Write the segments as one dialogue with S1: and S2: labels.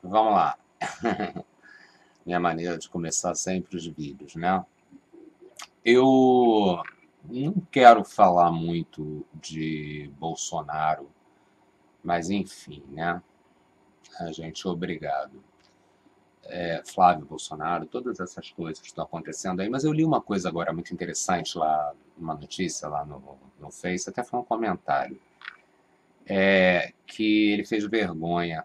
S1: Vamos lá. Minha maneira de começar sempre os vídeos, né? Eu não quero falar muito de Bolsonaro, mas enfim, né? A gente é obrigado. Flávio Bolsonaro, todas essas coisas que estão acontecendo aí. Mas eu li uma coisa agora muito interessante lá, uma notícia lá no Face, até foi um comentário, que ele fez vergonha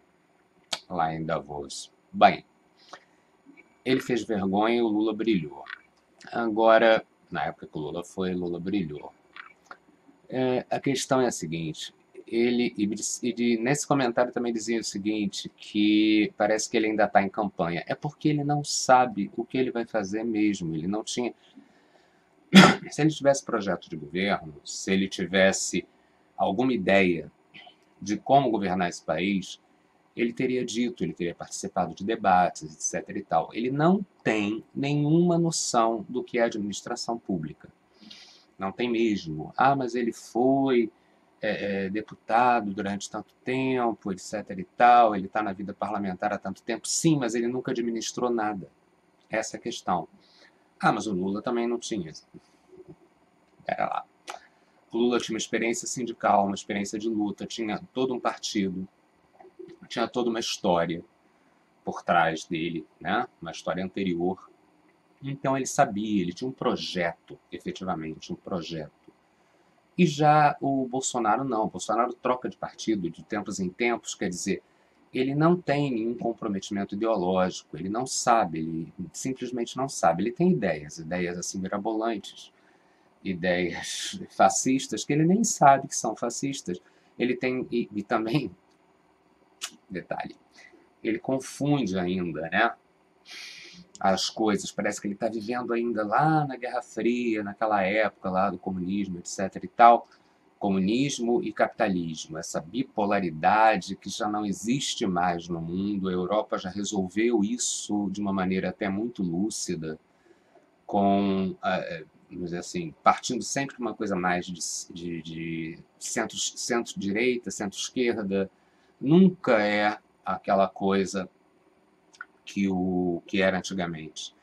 S1: lá em Davos. Bem, ele fez vergonha e o Lula brilhou. Agora, na época que o Lula foi, Lula brilhou. A questão é a seguinte, nesse comentário também dizia o seguinte, que parece que ele ainda está em campanha. É porque ele não sabe o que ele vai fazer mesmo. Ele não tinha. Se ele tivesse projeto de governo, se ele tivesse alguma ideia de como governar esse país, ele teria dito, ele teria participado de debates, etc. e tal. Ele não tem nenhuma noção do que é administração pública. Não tem mesmo. Ah, mas ele foi deputado durante tanto tempo, etc. e tal, ele está na vida parlamentar há tanto tempo. Sim, mas ele nunca administrou nada. Essa é a questão. Ah, mas o Lula também não tinha. Pera lá. O Lula tinha uma experiência sindical, uma experiência de luta, tinha todo um partido, tinha toda uma história por trás dele, né? Uma história anterior. Então ele sabia, ele tinha um projeto, efetivamente, um projeto. E já o Bolsonaro não. O Bolsonaro troca de partido de tempos em tempos, quer dizer, ele não tem nenhum comprometimento ideológico, ele não sabe, ele simplesmente não sabe. Ele tem ideias, ideias assim mirabolantes, ideias fascistas, que ele nem sabe que são fascistas. Ele tem, e também, detalhe, ele confunde ainda, né? As coisas, parece que ele está vivendo ainda lá na Guerra Fria, naquela época lá do comunismo, etc. e tal, comunismo e capitalismo, essa bipolaridade que já não existe mais no mundo. A Europa já resolveu isso de uma maneira até muito lúcida, com, vamos dizer assim, partindo sempre de uma coisa mais de centro-direita, centro-esquerda. Nunca é aquela coisa que era antigamente.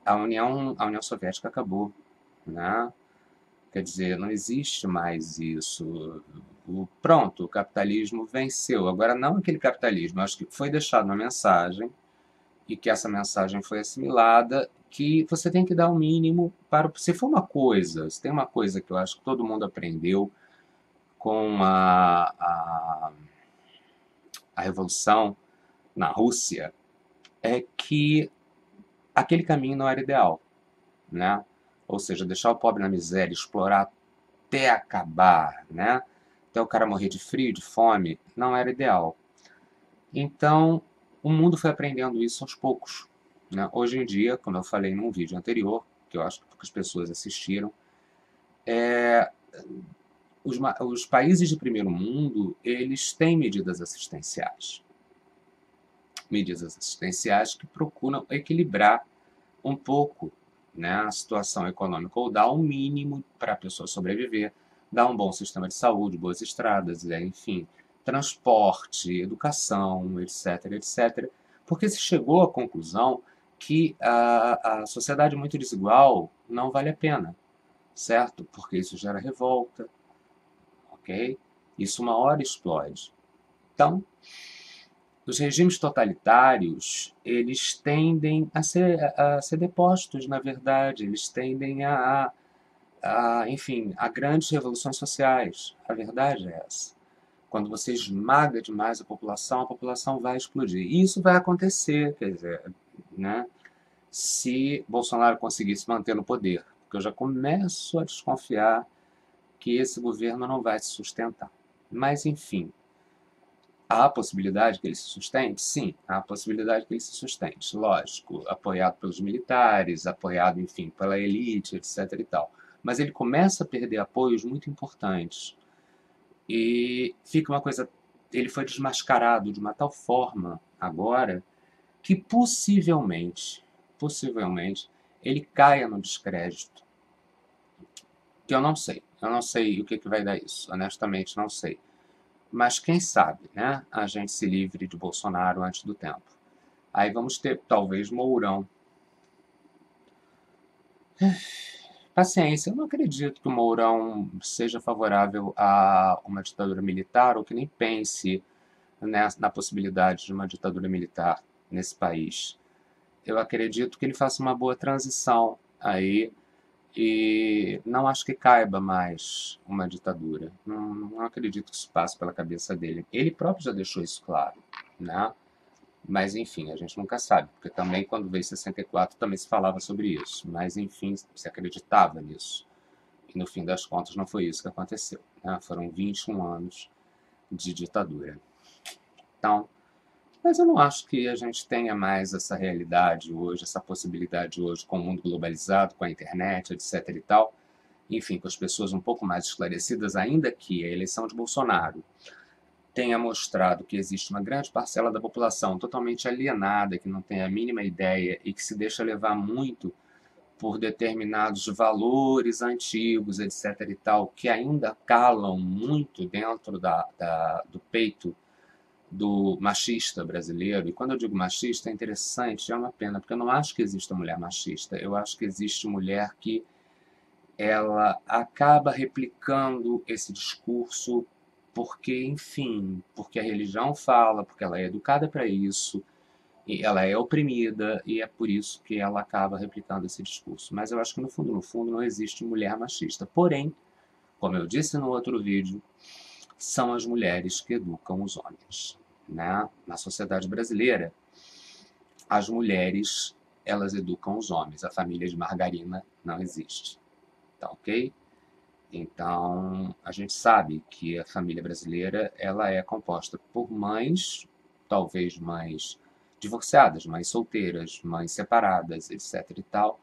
S1: A União Soviética acabou, né? Quer dizer, não existe mais isso. Pronto, o capitalismo venceu. Agora, não aquele capitalismo. Acho que foi deixada uma mensagem e que essa mensagem foi assimilada, que você tem que dar o mínimo para. Se for uma coisa, se tem uma coisa que eu acho que todo mundo aprendeu com a Revolução na Rússia, é que aquele caminho não era ideal, né? Ou seja, deixar o pobre na miséria, explorar até acabar, né? Até o cara morrer de frio, de fome, não era ideal. Então, o mundo foi aprendendo isso aos poucos, né? Hoje em dia, como eu falei num vídeo anterior, que eu acho que poucas pessoas assistiram, os países de primeiro mundo, eles têm medidas assistenciais que procuram equilibrar um pouco, né, a situação econômica, ou dar o mínimo para a pessoa sobreviver, dar um bom sistema de saúde, boas estradas, enfim, transporte, educação, etc, etc. Porque se chegou à conclusão que a sociedade muito desigual não vale a pena, certo? Porque isso gera revolta, ok? Isso uma hora explode. Então, os regimes totalitários, eles tendem a ser depostos, na verdade, eles tendem enfim, a grandes revoluções sociais. A verdade é essa. Quando você esmaga demais a população vai explodir. E isso vai acontecer, quer dizer, né, se Bolsonaro conseguir se manter no poder. Porque eu já começo a desconfiar que esse governo não vai se sustentar. Mas, enfim, há a possibilidade que ele se sustente? Sim, há a possibilidade que ele se sustente. Lógico, apoiado pelos militares, apoiado, enfim, pela elite, etc. e tal. Mas ele começa a perder apoios muito importantes. E fica uma coisa. Ele foi desmascarado de uma tal forma agora que possivelmente, ele caia no descrédito. Que eu não sei. Eu não sei o que vai dar isso. Honestamente, não sei. Mas quem sabe, né? A gente se livre de Bolsonaro antes do tempo. Aí vamos ter, talvez, Mourão. Paciência, eu não acredito que o Mourão seja favorável a uma ditadura militar ou que nem pense, né, na possibilidade de uma ditadura militar nesse país. Eu acredito que ele faça uma boa transição aí e não acho que caiba mais uma ditadura. Não acredito que isso passe pela cabeça dele. Ele próprio já deixou isso claro, né? Mas enfim, a gente nunca sabe, porque também quando veio 64 também se falava sobre isso, mas enfim, se acreditava nisso. E no fim das contas não foi isso que aconteceu, né? Foram 21 anos de ditadura. Então, mas eu não acho que a gente tenha mais essa realidade hoje, essa possibilidade hoje com o mundo globalizado, com a internet, etc e tal. Enfim, com as pessoas um pouco mais esclarecidas, ainda que a eleição de Bolsonaro tenha mostrado que existe uma grande parcela da população totalmente alienada, que não tem a mínima ideia e que se deixa levar muito por determinados valores antigos, etc. e tal, que ainda calam muito dentro do peito do machista brasileiro. E quando eu digo machista, é interessante, é uma pena, porque eu não acho que exista mulher machista. Eu acho que existe mulher que ela acaba replicando esse discurso porque, enfim, porque a religião fala, porque ela é educada para isso, e ela é oprimida, e é por isso que ela acaba replicando esse discurso. Mas eu acho que no fundo, não existe mulher machista. Porém, como eu disse no outro vídeo, são as mulheres que educam os homens. Né? Na sociedade brasileira, as mulheres elas educam os homens. A família de margarina não existe. Tá ok? Então, a gente sabe que a família brasileira ela é composta por mães, talvez mães divorciadas, mães solteiras, mães separadas, etc. e tal,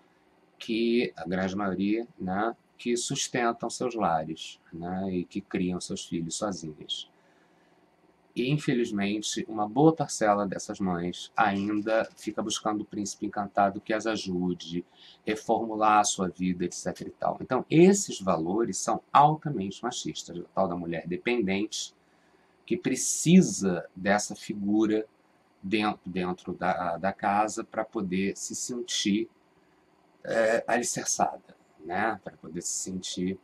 S1: que a grande maioria, né, que sustentam seus lares, né, e que criam seus filhos sozinhas. E, infelizmente, uma boa parcela dessas mães ainda fica buscando o príncipe encantado que as ajude, reformular a sua vida, etc. e tal. Então, esses valores são altamente machistas. A tal da mulher dependente, que precisa dessa figura dentro da casa para poder se sentir alicerçada, né? Para poder se sentir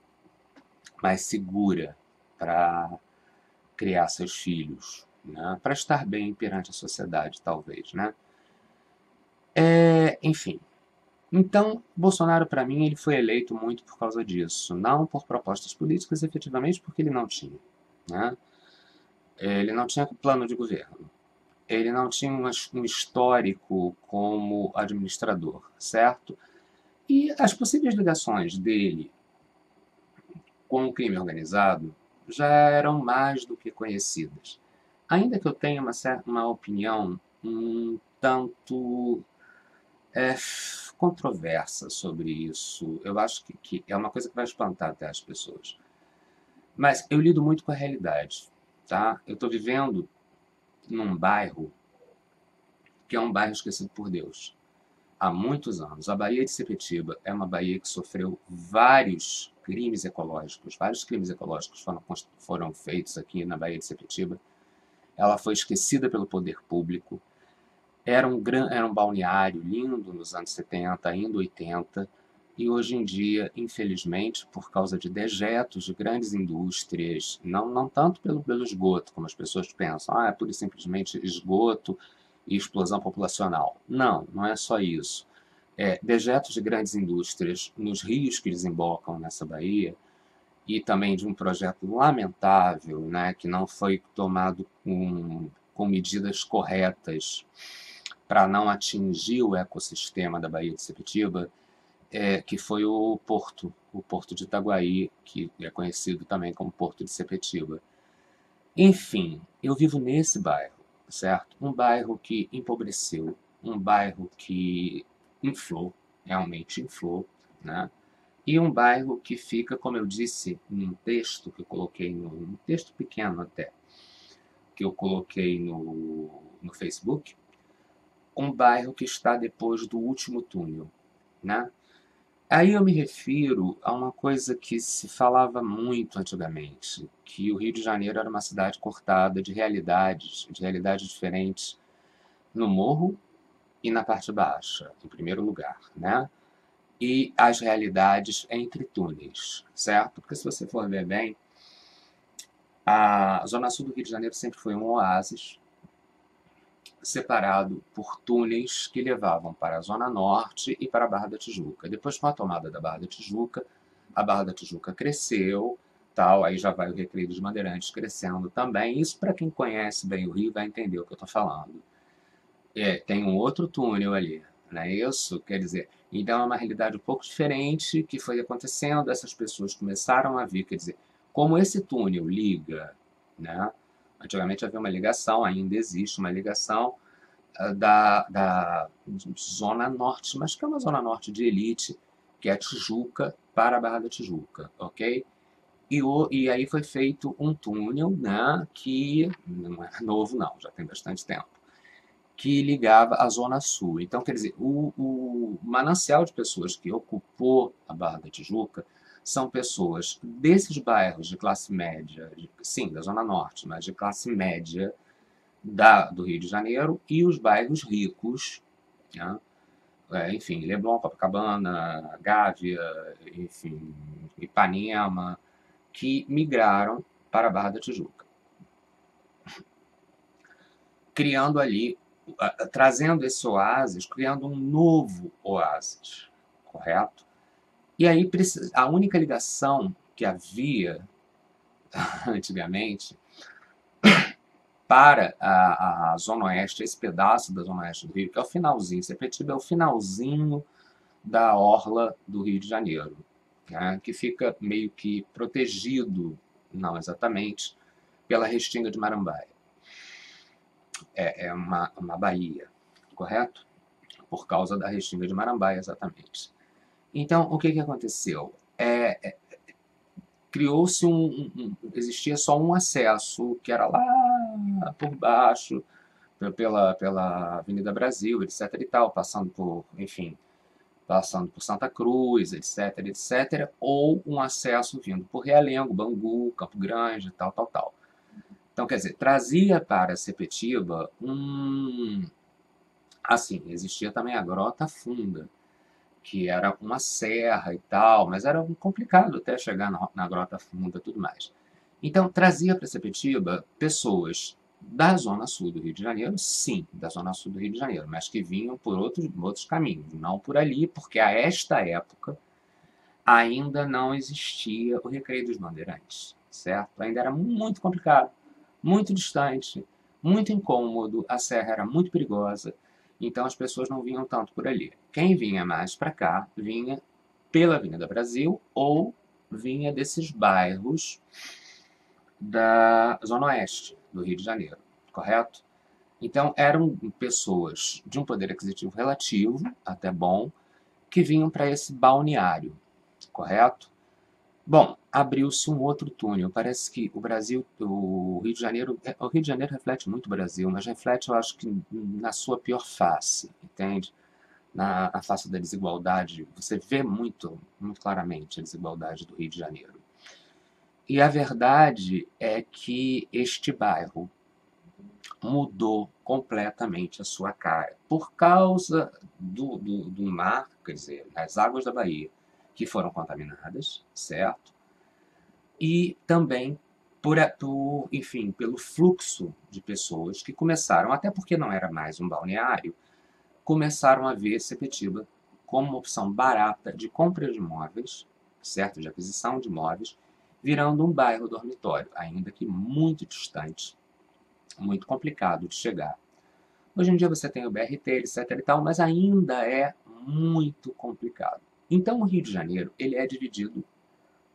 S1: mais segura, para criar seus filhos, né? Para estar bem perante a sociedade, talvez, né? Enfim, então Bolsonaro para mim ele foi eleito muito por causa disso, não por propostas políticas, efetivamente, porque ele não tinha, né? Ele não tinha plano de governo, ele não tinha um histórico como administrador, certo? E as possíveis ligações dele com o crime organizado já eram mais do que conhecidas. Ainda que eu tenha uma opinião um tanto é, controversa sobre isso, eu acho que é uma coisa que vai espantar até as pessoas. Mas eu lido muito com a realidade, tá? Eu estou vivendo num bairro que é um bairro esquecido por Deus há muitos anos. A Baía de Sepetiba é uma baía que sofreu vários crimes ecológicos foram feitos aqui na Baía de Sepetiba. Ela foi esquecida pelo poder público. Era um balneário lindo nos anos 70, ainda 80, e hoje em dia, infelizmente, por causa de dejetos de grandes indústrias, não tanto pelo esgoto, como as pessoas pensam, é pura e simplesmente esgoto e explosão populacional. Não é só isso. Dejetos de grandes indústrias nos rios que desembocam nessa baía, e também de um projeto lamentável, né, que não foi tomado com medidas corretas para não atingir o ecossistema da Baía de Sepetiba, que foi o Porto de Itaguaí, que é conhecido também como Porto de Sepetiba. Enfim, eu vivo nesse bairro, certo? Um bairro que empobreceu, um bairro que inflou, realmente inflou, né? E um bairro que fica, como eu disse, num texto que eu coloquei, num texto pequeno até, que eu coloquei no Facebook, um bairro que está depois do último túnel, né? Aí eu me refiro a uma coisa que se falava muito antigamente, que o Rio de Janeiro era uma cidade cortada de realidades diferentes no morro e na parte baixa, em primeiro lugar, né? E as realidades entre túneis, certo? Porque se você for ver bem, a Zona Sul do Rio de Janeiro sempre foi um oásis separado por túneis que levavam para a Zona Norte e para a Barra da Tijuca. Depois, com a tomada da Barra da Tijuca, a Barra da Tijuca cresceu, tal, aí já vai o Recreio dos Bandeirantes crescendo também. Isso, para quem conhece bem o Rio, vai entender o que eu estou falando. Tem um outro túnel ali, não é isso? Quer dizer, então é uma realidade um pouco diferente que foi acontecendo, essas pessoas começaram a vir, quer dizer, como esse túnel liga, né? Antigamente havia uma ligação, ainda existe uma ligação da Zona Norte, mas que é uma Zona Norte de elite, que é a Tijuca para a Barra da Tijuca, ok? E aí foi feito um túnel, né, que não é novo não, já tem bastante tempo, que ligava a Zona Sul. Então, quer dizer, o manancial de pessoas que ocupou a Barra da Tijuca são pessoas desses bairros de classe média, sim, da Zona Norte, mas de classe média do Rio de Janeiro e os bairros ricos, né? Enfim, Leblon, Copacabana, Gávea, enfim, Ipanema, que migraram para a Barra da Tijuca, criando ali, trazendo esse oásis, criando um novo oásis, correto? E aí a única ligação que havia antigamente para a Zona Oeste, esse pedaço da Zona Oeste do Rio, que é o finalzinho, Sepetiba é o finalzinho da orla do Rio de Janeiro, né, que fica meio que protegido, não exatamente, pela Restinga de Marambaia. É uma baía, correto? Por causa da Restinga de Marambaia, exatamente. Então, o que aconteceu? Criou-se existia só um acesso, que era lá por baixo, pela Avenida Brasil, etc e tal, passando por, enfim, passando por Santa Cruz, etc, etc, ou um acesso vindo por Realengo, Bangu, Campo Grande, tal, tal, tal. Então, quer dizer, trazia para Sepetiba assim, existia também a Grota Funda, que era uma serra e tal, mas era complicado até chegar na Grota Funda e tudo mais. Então, trazia para Sepetiba pessoas da Zona Sul do Rio de Janeiro, sim, da Zona Sul do Rio de Janeiro, mas que vinham por outros caminhos, não por ali, porque a esta época ainda não existia o Recreio dos Bandeirantes, certo? Ainda era muito complicado, muito distante, muito incômodo, a serra era muito perigosa, então as pessoas não vinham tanto por ali. Quem vinha mais para cá vinha pela Avenida Brasil ou vinha desses bairros da Zona Oeste do Rio de Janeiro, correto? Então eram pessoas de um poder aquisitivo relativo, até bom, que vinham para esse balneário, correto? Bom, abriu-se um outro túnel. Parece que o Rio de Janeiro, o Rio de Janeiro reflete muito o Brasil, mas reflete, eu acho que na sua pior face, entende? Na face da desigualdade, você vê muito, muito claramente a desigualdade do Rio de Janeiro. E a verdade é que este bairro mudou completamente a sua cara por causa do mar, quer dizer, das águas da Bahia, que foram contaminadas, certo? E também enfim, pelo fluxo de pessoas que começaram, até porque não era mais um balneário, começaram a ver Sepetiba como uma opção barata de compra de imóveis, certo? De aquisição de imóveis, virando um bairro dormitório, ainda que muito distante, muito complicado de chegar. Hoje em dia você tem o BRT, etc e tal, mas ainda é muito complicado. Então o Rio de Janeiro, ele é dividido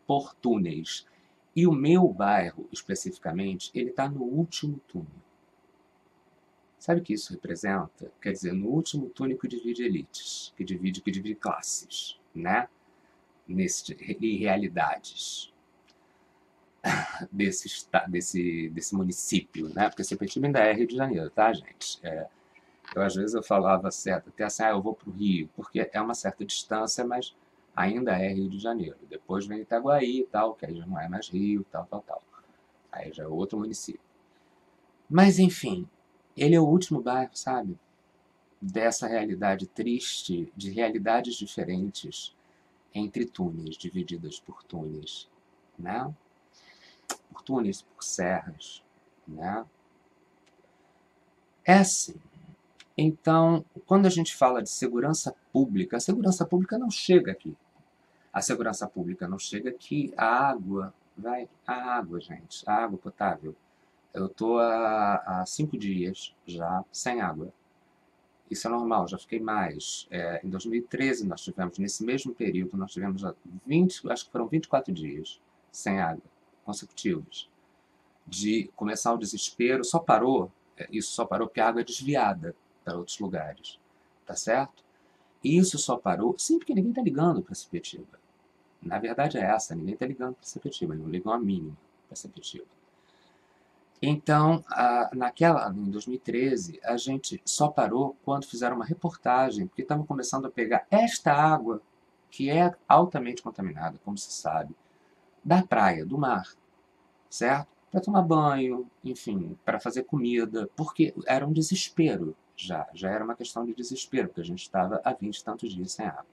S1: por túneis. E o meu bairro, especificamente, ele está no último túnel. Sabe o que isso representa? Quer dizer, no último túnel que divide elites, que divide classes, né? E realidades desse município, né? Porque Sepetiba ainda é Rio de Janeiro, tá, gente? Às vezes eu falava certo, até assim, eu vou para o Rio, porque é uma certa distância, mas ainda é Rio de Janeiro. Depois vem Itaguaí e tal, que aí já não é mais Rio, tal, tal, tal. Aí já é outro município. Mas, enfim, ele é o último bairro, sabe? Dessa realidade triste, de realidades diferentes entre túneis, divididas por túneis, né? Por túneis, por serras, né? É assim. Então, quando a gente fala de segurança pública, a segurança pública não chega aqui. A segurança pública não chega aqui. A água, gente, a água potável. Eu estou há 5 dias já sem água. Isso é normal, já fiquei mais. Em 2013, nós tivemos, nesse mesmo período, nós tivemos 20, acho que foram 24 dias sem água, consecutivos. De começar o desespero, isso só parou porque a água é desviada para outros lugares, tá certo? E isso só parou, sim, porque ninguém está ligando para Sepetiba. Na verdade é essa, ninguém está ligando para Sepetiba, não ligam a mínima para Sepetiba. Então, em 2013, a gente só parou quando fizeram uma reportagem, porque estavam começando a pegar esta água, que é altamente contaminada, como se sabe, da praia, do mar, certo? Para tomar banho, enfim, para fazer comida, porque era um desespero já era uma questão de desespero, porque a gente estava há 20 e tantos dias sem água.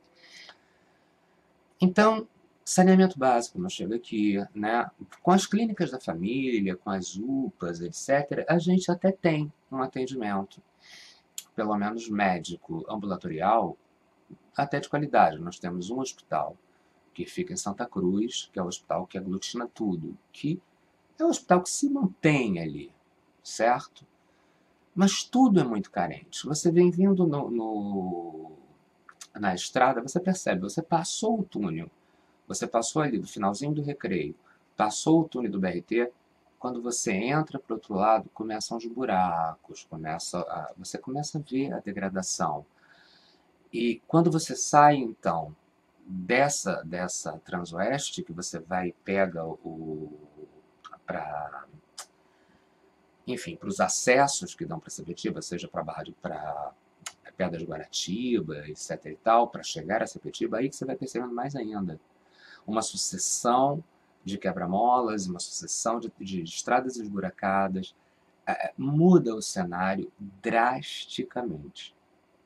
S1: Então, saneamento básico não chega aqui, né? Com as clínicas da família, com as UPAs, etc., a gente até tem um atendimento, pelo menos médico, ambulatorial, até de qualidade. Nós temos um hospital que fica em Santa Cruz, que é o hospital que aglutina tudo, que é um hospital que se mantém ali, certo? Mas tudo é muito carente. Você vem vindo na estrada, você percebe, você passou o túnel, você passou ali do finalzinho do Recreio, passou o túnel do BRT, quando você entra para o outro lado, começam os buracos, você começa a ver a degradação. E quando você sai, então, dessa Transoeste, que você vai e pega para enfim, para os acessos que dão para Sepetiba, seja para Pedra de Guaratiba, etc e tal, para chegar a Sepetiba, aí que você vai percebendo mais ainda. Uma sucessão de quebra-molas, uma sucessão de estradas esburacadas, muda o cenário drasticamente.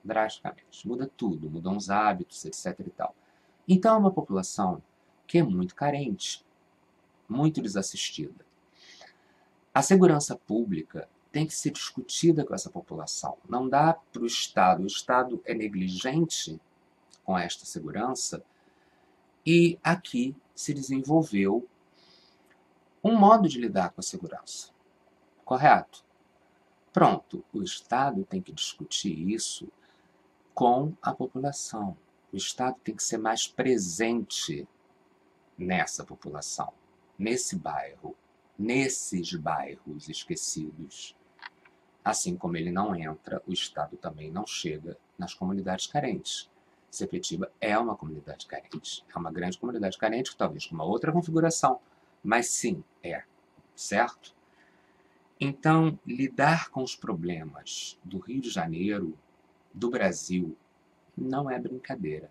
S1: Drasticamente. Muda tudo, mudam os hábitos, etc e tal. Então é uma população que é muito carente, muito desassistida. A segurança pública tem que ser discutida com essa população. Não dá para o Estado é negligente com esta segurança, e aqui se desenvolveu um modo de lidar com a segurança. Correto? Pronto, o Estado tem que discutir isso com a população. O Estado tem que ser mais presente nessa população, nesse bairro, nesses bairros esquecidos. Assim como ele não entra, o Estado também não chega nas comunidades carentes. Sepetiba é uma comunidade carente. É uma grande comunidade carente, talvez com uma outra configuração, mas sim, é. Certo? Então, lidar com os problemas do Rio de Janeiro, do Brasil, não é brincadeira.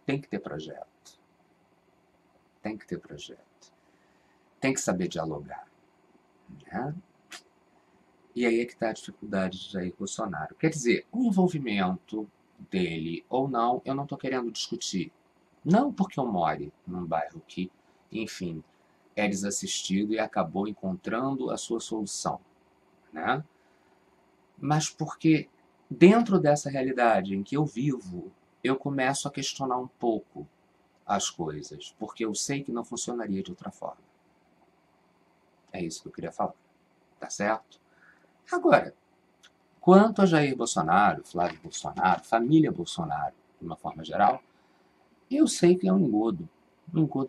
S1: Tem que ter projeto. Tem que ter projeto. Tem que saber dialogar. Né? E aí é que está a dificuldade de Jair Bolsonaro. Quer dizer, o envolvimento dele ou não, eu não estou querendo discutir. Não porque eu more num bairro que, enfim, é desassistido e acabou encontrando a sua solução, né? Mas porque dentro dessa realidade em que eu vivo, eu começo a questionar um pouco as coisas, porque eu sei que não funcionaria de outra forma. É isso que eu queria falar, tá certo? Agora, quanto a Jair Bolsonaro, Flávio Bolsonaro, família Bolsonaro, de uma forma geral, eu sei que é um engodo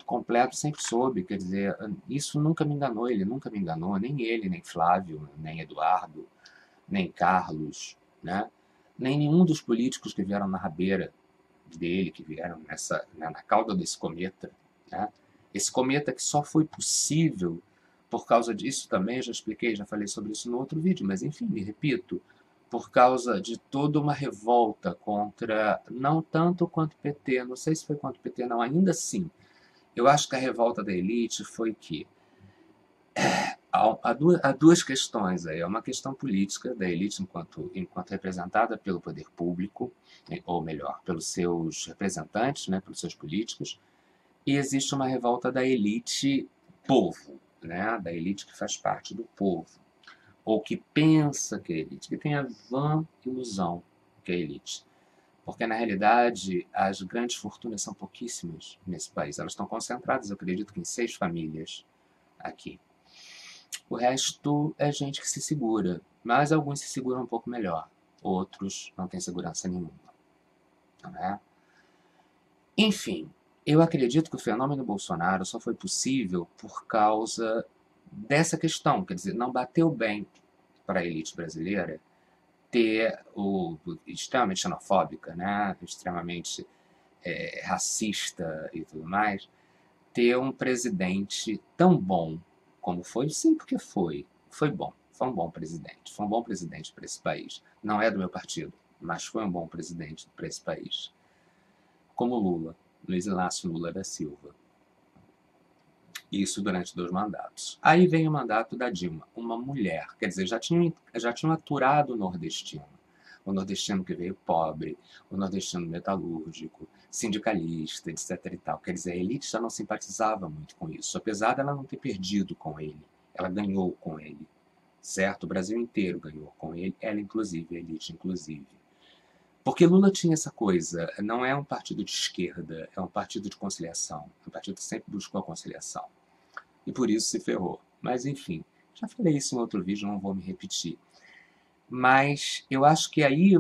S1: completo, sempre soube, quer dizer, isso nunca me enganou, ele nunca me enganou, nem ele, nem Flávio, nem Eduardo, nem Carlos, né? Nem nenhum dos políticos que vieram na rabeira dele, que vieram na cauda desse cometa, né? Esse cometa que só foi possível por causa disso também, já expliquei, já falei sobre isso no outro vídeo, mas enfim, me repito, por causa de toda uma revolta contra, não tanto quanto o PT, não sei se foi contra o PT, não, ainda assim, eu acho que a revolta da elite foi que há duas questões aí. É uma questão política da elite enquanto representada pelo poder público, ou melhor, pelos seus representantes, né, pelos seus políticos, e existe uma revolta da elite povo, né, da elite que faz parte do povo, ou que pensa que é elite, que tem a vã ilusão que é elite. Porque, na realidade, as grandes fortunas são pouquíssimas nesse país. Elas estão concentradas, eu acredito que em 6 famílias aqui. O resto é gente que se segura, mas alguns se seguram um pouco melhor, outros não têm segurança nenhuma. Não é? Enfim, eu acredito que o fenômeno Bolsonaro só foi possível por causa dessa questão, quer dizer, não bateu bem para a elite brasileira ter o extremamente xenofóbica, né, extremamente racista e tudo mais, ter um presidente tão bom como foi, sim, porque foi bom, foi um bom presidente, foi um bom presidente para esse país. Não é do meu partido, mas foi um bom presidente para esse país. Como Lula, Luiz Inácio Lula da Silva. Isso durante 2 mandatos. Aí vem o mandato da Dilma, uma mulher, quer dizer, já tinham aturado o nordestino que veio pobre, o nordestino metalúrgico, sindicalista, etc. e tal. Quer dizer, a elite já não simpatizava muito com isso, apesar dela não ter perdido com ele. Ela ganhou com ele, certo? O Brasil inteiro ganhou com ele, ela inclusive, a elite inclusive. Porque Lula tinha essa coisa, não é um partido de esquerda, é um partido de conciliação. Um partido que sempre buscou a conciliação. E por isso se ferrou. Mas enfim, já falei isso em outro vídeo, não vou me repetir. Mas eu acho que aí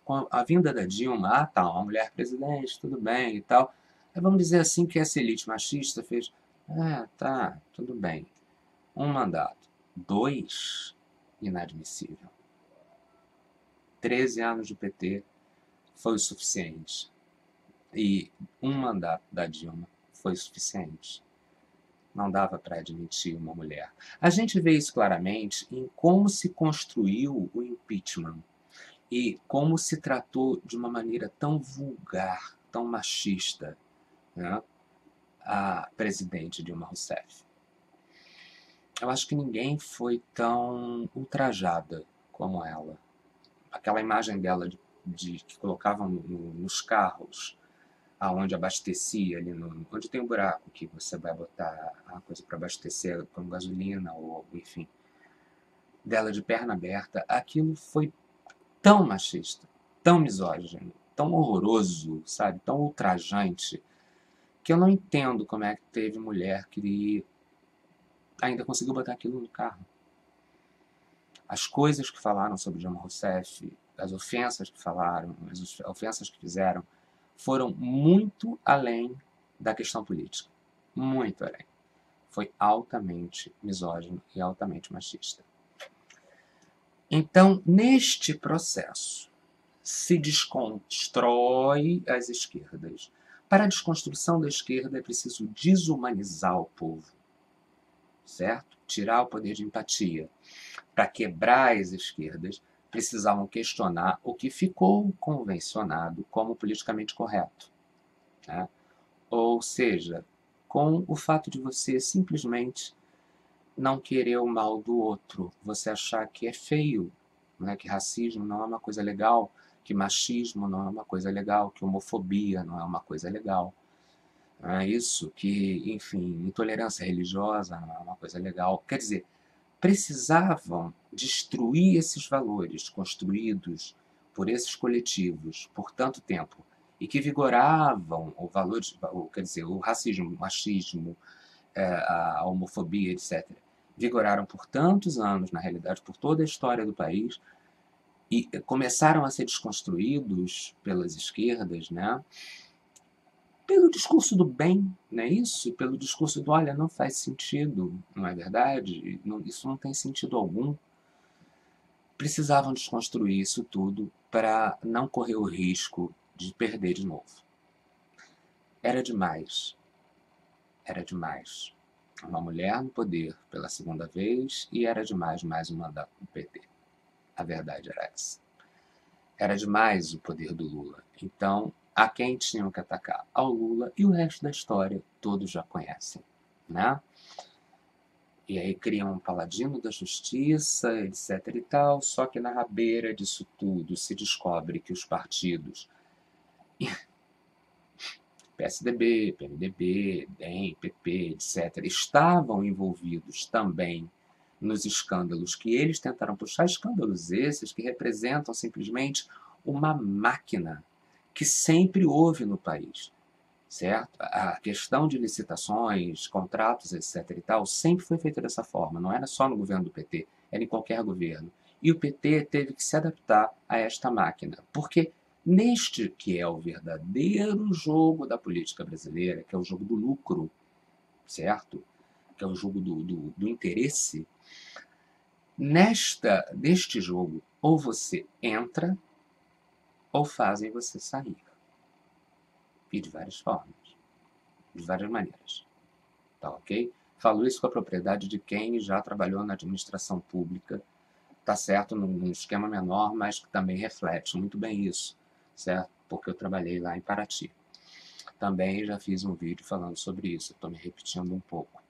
S1: com a vinda da Dilma, tá, uma mulher presidente, tudo bem e tal. Aí vamos dizer assim que essa elite machista fez, tá, tudo bem. 1 mandato. 2, inadmissível. 13 anos de PT foi o suficiente. E 1 mandato da Dilma foi o suficiente. Não dava para admitir uma mulher. A gente vê isso claramente em como se construiu o impeachment e como se tratou de uma maneira tão vulgar, tão machista, né, a presidente Dilma Rousseff. Eu acho que ninguém foi tão ultrajada como ela. Aquela imagem dela que colocavam nos carros, aonde abastecia, onde tem um buraco que você vai botar a coisa para abastecer com gasolina ou enfim, dela de perna aberta, aquilo foi tão machista, tão misógino, tão horroroso, sabe, tão ultrajante, que eu não entendo como é que teve mulher que ainda conseguiu botar aquilo no carro. As coisas que falaram sobre Dilma Rousseff, as ofensas que falaram, as ofensas que fizeram, foram muito além da questão política. Muito além. Foi altamente misógino e altamente machista. Então, neste processo, se desconstrói as esquerdas. Para a desconstrução da esquerda é preciso desumanizar o povo, certo? Tirar o poder de empatia. Para quebrar as esquerdas, precisavam questionar o que ficou convencionado como politicamente correto, né? Ou seja, com o fato de você simplesmente não querer o mal do outro, você achar que é feio, né? Que racismo não é uma coisa legal, que machismo não é uma coisa legal, que homofobia não é uma coisa legal. Não é isso, que, enfim, intolerância religiosa não é uma coisa legal. Quer dizer, precisavam destruir esses valores construídos por esses coletivos por tanto tempo e que vigoravam quer dizer, o racismo, o machismo, a homofobia, etc. Vigoraram por tantos anos, na realidade, por toda a história do país e começaram a ser desconstruídos pelas esquerdas, né? Pelo discurso do bem, não é isso? Pelo discurso do, olha, não faz sentido, não é verdade? Isso não tem sentido algum. Precisavam desconstruir isso tudo para não correr o risco de perder de novo. Era demais. Era demais. Uma mulher no poder pela segunda vez e era demais mais um mandato do PT. A verdade era essa. Era demais o poder do Lula. Então, a quem tinham que atacar? Ao Lula, e o resto da história todos já conhecem, né? E aí criam um paladino da justiça, etc e tal, só que na rabeira disso tudo se descobre que os partidos PSDB, PMDB, DEM, PP, etc., estavam envolvidos também nos escândalos que eles tentaram puxar, escândalos esses que representam simplesmente uma máquina que sempre houve no país, certo? A questão de licitações, contratos, etc. e tal, sempre foi feita dessa forma, não era só no governo do PT, era em qualquer governo. E o PT teve que se adaptar a esta máquina, porque neste que é o verdadeiro jogo da política brasileira, que é o jogo do lucro, certo? Que é o jogo do interesse, neste jogo, ou você entra, ou fazem você sair. E de várias formas, de várias maneiras. Tá ok? Falo isso com a propriedade de quem já trabalhou na administração pública, tá certo? Num esquema menor, mas que também reflete muito bem isso, certo? Porque eu trabalhei lá em Paraty. Também já fiz um vídeo falando sobre isso, estou me repetindo um pouco.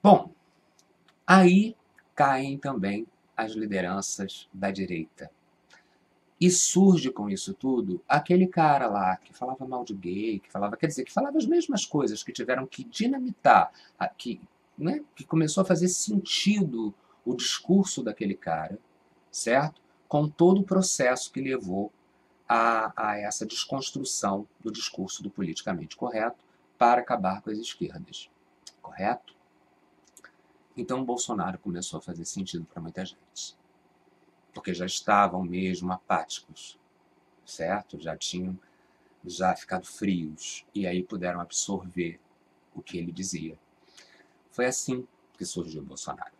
S1: Bom, aí caem também as lideranças da direita. E surge com isso tudo aquele cara lá que falava mal de gay, que falava as mesmas coisas, que tiveram que dinamitar, que começou a fazer sentido o discurso daquele cara, certo? Com todo o processo que levou a essa desconstrução do discurso do politicamente correto para acabar com as esquerdas, correto? Então, o Bolsonaro começou a fazer sentido para muita gente, porque já estavam mesmo apáticos, certo? Já tinham ficado frios, e aí puderam absorver o que ele dizia. Foi assim que surgiu o Bolsonaro.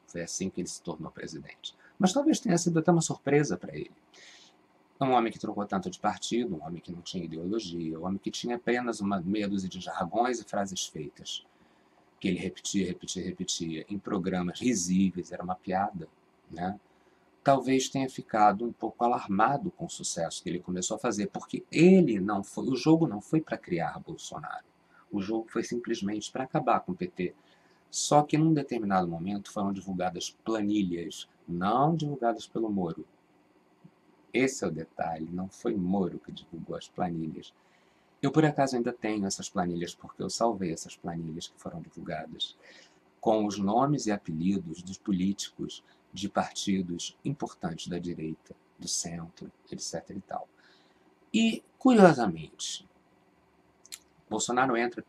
S1: Foi assim que ele se tornou presidente. Mas talvez tenha sido até uma surpresa para ele. Um homem que trocou tanto de partido, um homem que não tinha ideologia, um homem que tinha apenas uma meia dúzia de jargões e frases feitas, que ele repetia em programas risíveis, era uma piada, né? Talvez tenha ficado um pouco alarmado com o sucesso que ele começou a fazer, porque o jogo não foi para criar Bolsonaro, o jogo foi simplesmente para acabar com o PT. Só que num determinado momento foram divulgadas planilhas, não divulgadas pelo Moro. Esse é o detalhe, não foi Moro que divulgou as planilhas. Eu, por acaso, ainda tenho essas planilhas, porque eu salvei essas planilhas que foram divulgadas, com os nomes e apelidos dos políticos de partidos importantes da direita, do centro, etc. e tal. E, curiosamente, Bolsonaro entra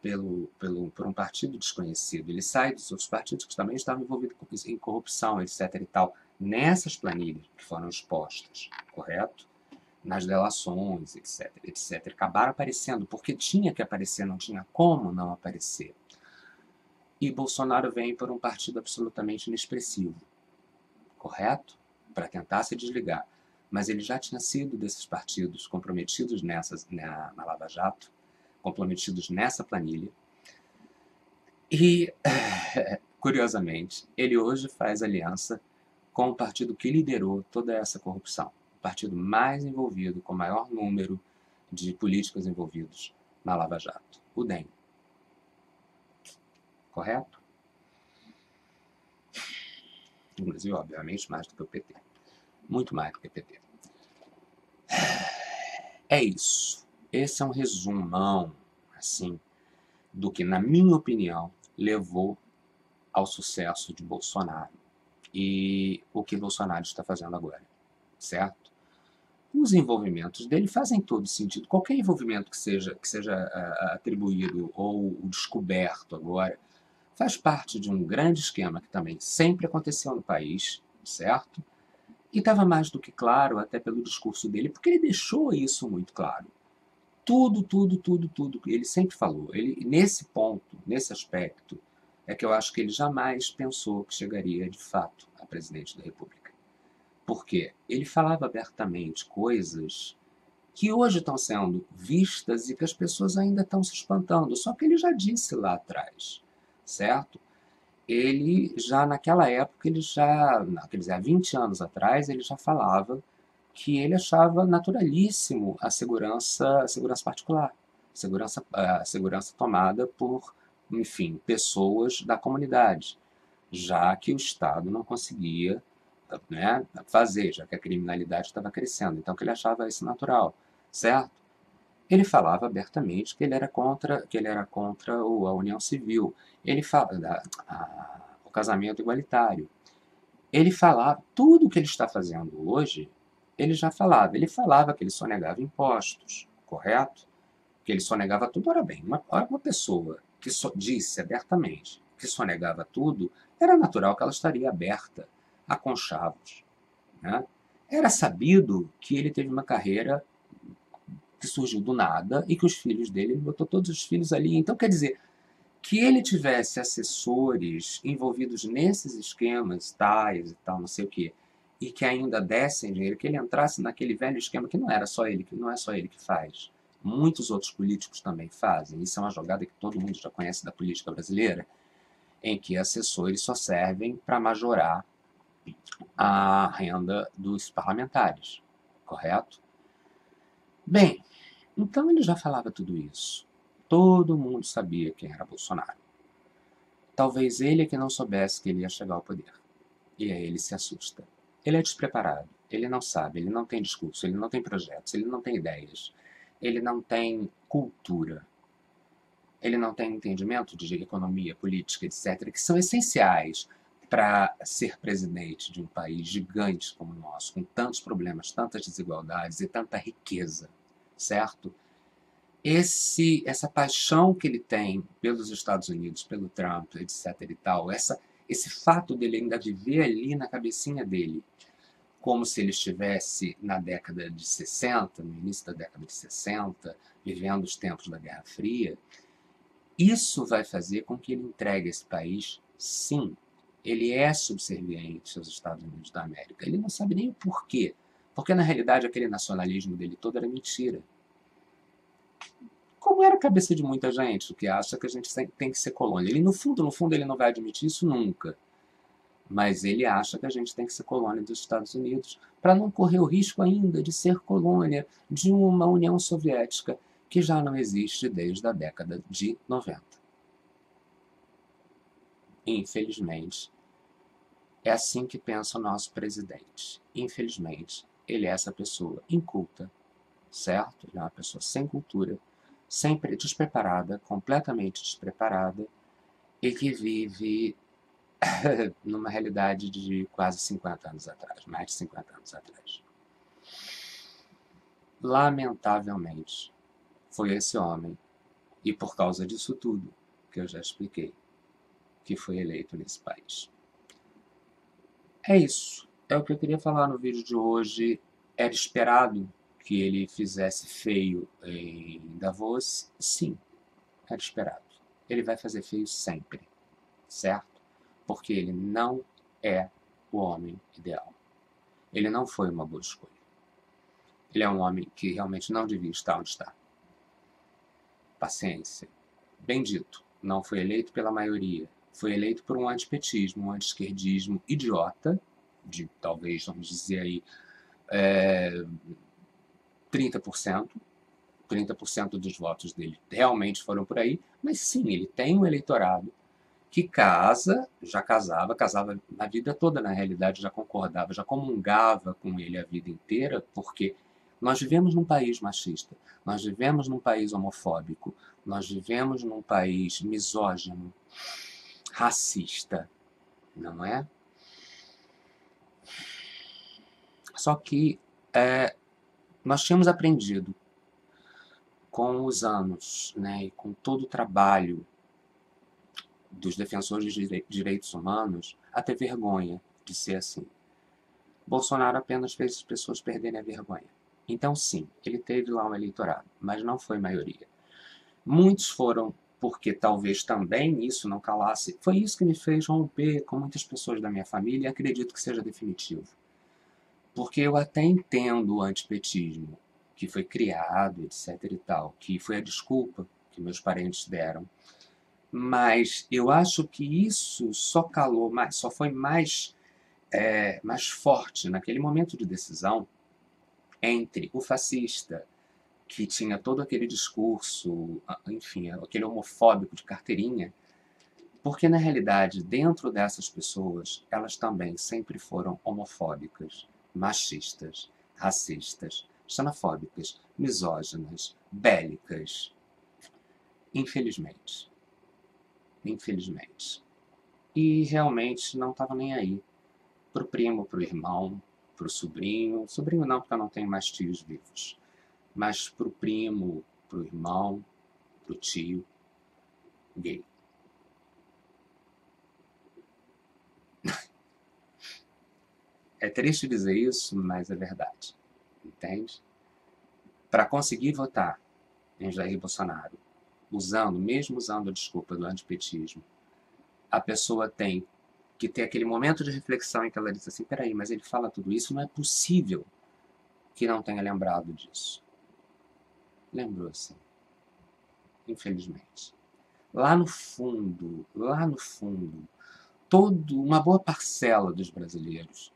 S1: por um partido desconhecido, ele sai dos outros partidos que também estavam envolvidos em corrupção, etc. e tal, nessas planilhas que foram expostas, correto? Nas delações, etc, etc. Acabaram aparecendo, porque tinha que aparecer, não tinha como não aparecer. E Bolsonaro vem por um partido absolutamente inexpressivo, correto? Para tentar se desligar. Mas ele já tinha sido desses partidos comprometidos na Lava Jato, comprometidos nessa planilha. E, curiosamente, ele hoje faz aliança com o partido que liderou toda essa corrupção. O partido mais envolvido, com maior número de políticos envolvidos na Lava Jato, o DEM. Correto? Inclusive, obviamente, mais do que o PT. Muito mais do que o PT. É isso. Esse é um resumão, assim, do que, na minha opinião, levou ao sucesso de Bolsonaro e o que Bolsonaro está fazendo agora, certo? Os envolvimentos dele fazem todo sentido. Qualquer envolvimento que seja atribuído ou descoberto agora faz parte de um grande esquema que também sempre aconteceu no país, certo? E estava mais do que claro, até pelo discurso dele, porque ele deixou isso muito claro. Tudo, ele sempre falou. Ele, nesse ponto, nesse aspecto, é que eu acho que ele jamais pensou que chegaria, de fato, a presidente da República. Porque ele falava abertamente coisas que hoje estão sendo vistas e que as pessoas ainda estão se espantando. Só que ele já disse lá atrás, certo? ele já naquela época, ele já, não, quer dizer, há 20 anos atrás, ele já falava que ele achava naturalíssimo a segurança particular, a segurança tomada por, enfim, pessoas da comunidade, já que o Estado não conseguia, né, fazer, já que a criminalidade estava crescendo. Então, que ele achava isso natural, certo? Ele falava abertamente que ele era contra a união civil. Ele fala o casamento igualitário. Ele falava tudo o que ele está fazendo hoje. Ele já falava. Ele falava que ele sonegava impostos, correto? Que ele sonegava tudo. Ora bem, uma pessoa que disse abertamente que sonegava tudo, era natural que ela estaria aberta a conchavos, né? Era sabido que ele teve uma carreira que surgiu do nada e que os filhos dele, ele botou todos os filhos ali. Então, quer dizer, que ele tivesse assessores envolvidos nesses esquemas tais e tal, não sei o quê, e que ainda dessem dinheiro, que ele entrasse naquele velho esquema que não era só ele, que não é só ele que faz. Muitos outros políticos também fazem. Isso é uma jogada que todo mundo já conhece da política brasileira, em que assessores só servem para majorar a renda dos parlamentares, correto? Bem, então ele já falava tudo isso. Todo mundo sabia quem era Bolsonaro. Talvez ele é que não soubesse que ele ia chegar ao poder. E aí ele se assusta. Ele é despreparado, ele não sabe, ele não tem discurso, ele não tem projetos, ele não tem ideias, ele não tem cultura, ele não tem entendimento de economia, política, etc., que são essenciais para ser presidente de um país gigante como o nosso, com tantos problemas, tantas desigualdades e tanta riqueza, certo? Essa paixão que ele tem pelos Estados Unidos, pelo Trump, etc. e tal, esse fato dele ainda viver ali na cabecinha dele, como se ele estivesse na década de 60, no início da década de 60, vivendo os tempos da Guerra Fria, isso vai fazer com que ele entregue esse país, sim. Ele é subserviente aos Estados Unidos da América. Ele não sabe nem o porquê. Porque, na realidade, aquele nacionalismo dele todo era mentira. Como era a cabeça de muita gente que acha que a gente tem que ser colônia. Ele, no fundo, ele não vai admitir isso nunca. Mas ele acha que a gente tem que ser colônia dos Estados Unidos para não correr o risco ainda de ser colônia de uma União Soviética que já não existe desde a década de 90. Infelizmente, é assim que pensa o nosso presidente. Infelizmente, ele é essa pessoa inculta, certo? Ele é uma pessoa sem cultura, sempre despreparada, completamente despreparada, e que vive numa realidade de quase 50 anos atrás, mais de 50 anos atrás. Lamentavelmente, foi esse homem, e por causa disso tudo, que eu já expliquei, que foi eleito nesse país. É isso. É o que eu queria falar no vídeo de hoje. Era esperado que ele fizesse feio em Davos? Sim, era esperado. Ele vai fazer feio sempre, certo? Porque ele não é o homem ideal. Ele não foi uma boa escolha. Ele é um homem que realmente não devia estar onde está. Paciência. Bem dito, não foi eleito pela maioria. Foi eleito por um antipetismo, um anti-esquerdismo idiota, de talvez, vamos dizer aí, 30%. 30% dos votos dele realmente foram por aí, mas sim, ele tem um eleitorado que casava na vida toda, na realidade, já concordava, já comungava com ele a vida inteira, porque nós vivemos num país machista, nós vivemos num país homofóbico, nós vivemos num país misógino, racista, não é? Só que nós tínhamos aprendido com os anos, né, e com todo o trabalho dos defensores de direitos humanos, a ter vergonha de ser assim. Bolsonaro apenas fez as pessoas perderem a vergonha. Então, sim, ele teve lá um eleitorado, mas não foi maioria. Muitos foram porque talvez também isso não calasse. Foi isso que me fez romper com muitas pessoas da minha família e acredito que seja definitivo. Porque eu até entendo o antipetismo, que foi criado, etc e tal, que foi a desculpa que meus parentes deram Mas eu acho que isso só calou mais, só foi mais forte naquele momento de decisão entre o fascista, que tinha todo aquele discurso, enfim, aquele homofóbico de carteirinha, porque na realidade, dentro dessas pessoas, elas também sempre foram homofóbicas, machistas, racistas, xenofóbicas, misóginas, bélicas. Infelizmente. Infelizmente. E realmente não estava nem aí pro primo, pro irmão, pro sobrinho. Sobrinho não, porque eu não tenho mais tios vivos. Mas pro primo, pro irmão, pro tio gay. É triste dizer isso, mas é verdade. Entende? Para conseguir votar em Jair Bolsonaro, mesmo usando a desculpa do antipetismo, a pessoa tem que ter aquele momento de reflexão em que ela diz assim, peraí, mas ele fala tudo isso, não é possível que não tenha lembrado disso. Lembrou sim, infelizmente. Lá no fundo, uma boa parcela dos brasileiros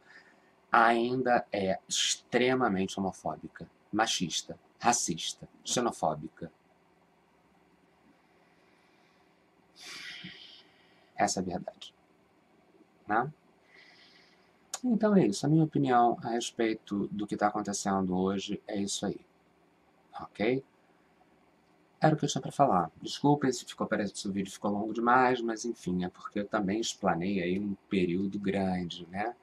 S1: ainda é extremamente homofóbica, machista, racista, xenofóbica. Essa é a verdade. Né? Então é isso. A minha opinião a respeito do que está acontecendo hoje é isso aí. Ok? Era o que eu tinha para falar. Desculpem se o vídeo ficou longo demais, mas enfim, é porque eu também explanei aí um período grande, né?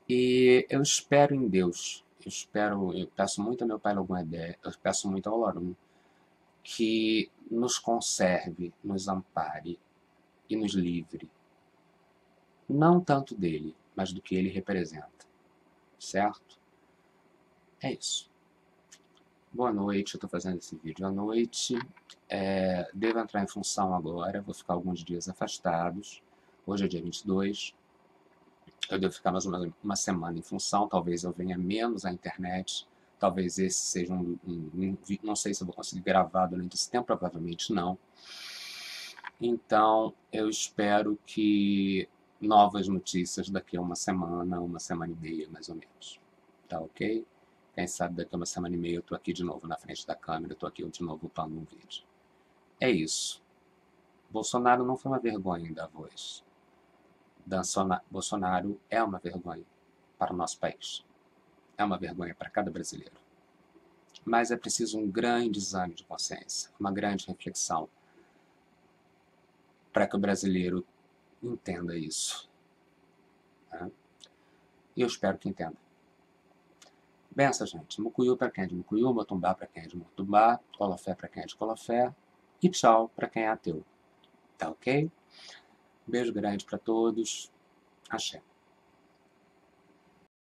S1: E eu espero em Deus, eu peço muito a meu Pai Logoedé, eu peço muito ao Lorum, que nos conserve, nos ampare e nos livre, não tanto dele, mas do que ele representa, certo? É isso. Boa noite, eu estou fazendo esse vídeo à noite, devo entrar em função agora, vou ficar alguns dias afastados, hoje é dia 22, eu devo ficar mais ou menos uma semana em função, talvez eu venha menos à internet, talvez esse seja não sei se eu vou conseguir gravar durante esse tempo, provavelmente não. Então, eu espero que novas notícias daqui a uma semana e meia, mais ou menos. Tá ok? Quem sabe daqui a uma semana e meia eu tô aqui de novo na frente da câmera, eu tô aqui de novo upando um vídeo. É isso. Bolsonaro não foi uma vergonha da voz. Bolsonaro é uma vergonha para o nosso país. É uma vergonha para cada brasileiro. Mas é preciso um grande exame de consciência, uma grande reflexão para que o brasileiro entenda isso. Tá? E eu espero que entenda. Benção, gente. Mucuyu para quem é de Mucuyu, Motumbá para quem é de Motumbá, Colofé para quem é de Colofé e tchau para quem é ateu. Tá ok? Beijo grande para todos. Axé.